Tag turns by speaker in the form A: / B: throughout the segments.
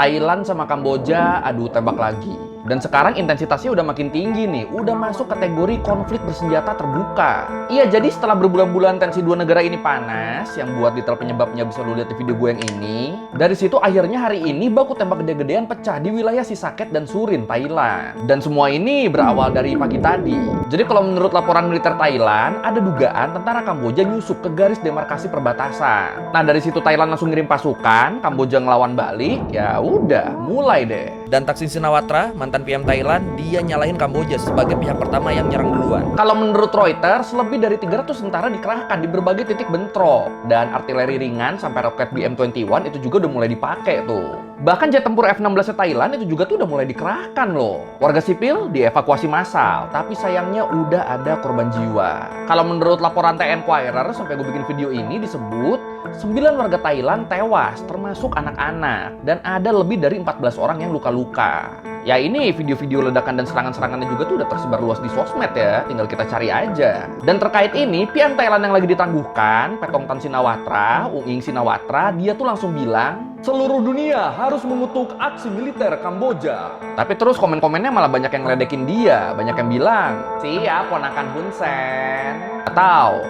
A: Thailand sama Kamboja adu tembak lagi. Dan sekarang intensitasnya udah makin tinggi nih, udah masuk kategori konflik bersenjata terbuka. Iya, jadi setelah berbulan-bulan tensi dua negara ini panas, yang buat detail penyebabnya bisa lu lihat di video gue yang ini. Dari situ akhirnya hari ini baku tembak gede-gedean pecah di wilayah Sisaket dan Surin, Thailand. Dan semua ini berawal dari pagi tadi. Jadi kalau menurut laporan militer Thailand, ada dugaan tentara Kamboja nyusup ke garis demarkasi perbatasan. Nah, dari situ Thailand langsung ngirim pasukan, Kamboja ngelawan balik, ya udah, mulai deh.
B: Dan Thaksin Shinawatra, mantan PM Thailand, dia nyalahin Kamboja sebagai pihak pertama yang nyerang duluan.
A: Kalau menurut Reuters, lebih dari 300 tentara dikerahkan di berbagai titik bentrok. Dan artileri ringan sampai roket BM-21 itu juga udah mulai dipakai tuh. Bahkan jet tempur F-16 Thailand itu juga tuh udah mulai dikerahkan loh. Warga sipil dievakuasi massal, tapi sayangnya udah ada korban jiwa. Kalau menurut laporan T-Enquirer, sampai gue bikin video ini disebut 9 warga Thailand tewas, termasuk anak-anak. Dan ada lebih dari 14 orang yang luka-luka. Ya ini video-video ledakan dan serangan-serangannya juga tuh udah tersebar luas di sosmed ya, tinggal kita cari aja. Dan terkait ini, PM Thailand yang lagi ditangguhkan, Petongtan Shinawatra, Ung Ing Shinawatra, dia tuh langsung bilang, seluruh dunia harus mengutuk aksi militer Kamboja. Tapi terus komen-komennya malah banyak yang ngeledekin dia, banyak yang bilang, siap ponakan Hun Sen. Atau,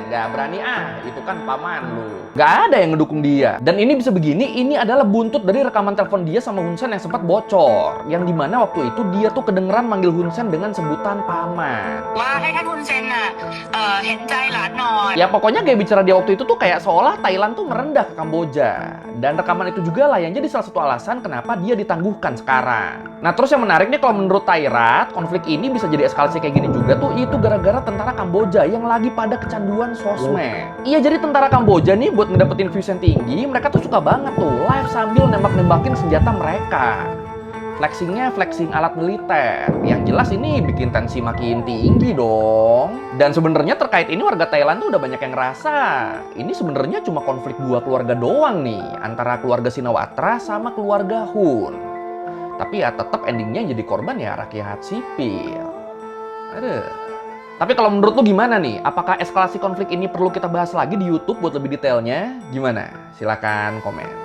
A: nggak berani itu kan paman lu. Nggak ada yang ngedukung dia. Dan ini bisa begini, ini adalah buntut dari rekaman telepon dia sama Hun Sen yang sempat bocor. Yang dimana waktu itu dia tuh kedengeran manggil Hun Sen dengan sebutan paman. Ya pokoknya gaya bicara dia waktu itu tuh kayak seolah Thailand tuh merendah ke Kamboja. Dan rekaman itu juga lah yang jadi salah satu alasan kenapa dia ditangguhkan sekarang. Nah terus yang menarik nih kalau menurut Thairat, konflik ini bisa jadi eskalasi kayak gini juga tuh itu gara-gara tentara Kamboja yang lagi pada kecanduan sosmed. Iya, jadi tentara Kamboja nih buat ngedapetin views yang tinggi, mereka tuh suka banget tuh live sambil nembak-nembakin senjata mereka. Flexingnya flexing alat militer. Yang jelas ini bikin tensi makin tinggi dong. Dan sebenarnya terkait ini warga Thailand tuh udah banyak yang ngerasa ini sebenarnya cuma konflik dua keluarga doang nih, antara keluarga Shinawatra sama keluarga Hun. Tapi ya tetap endingnya jadi korban ya rakyat sipil. Aduh. Tapi kalau menurut lu gimana nih? Apakah eskalasi konflik ini perlu kita bahas lagi di YouTube buat lebih detailnya? Gimana? Silakan komen.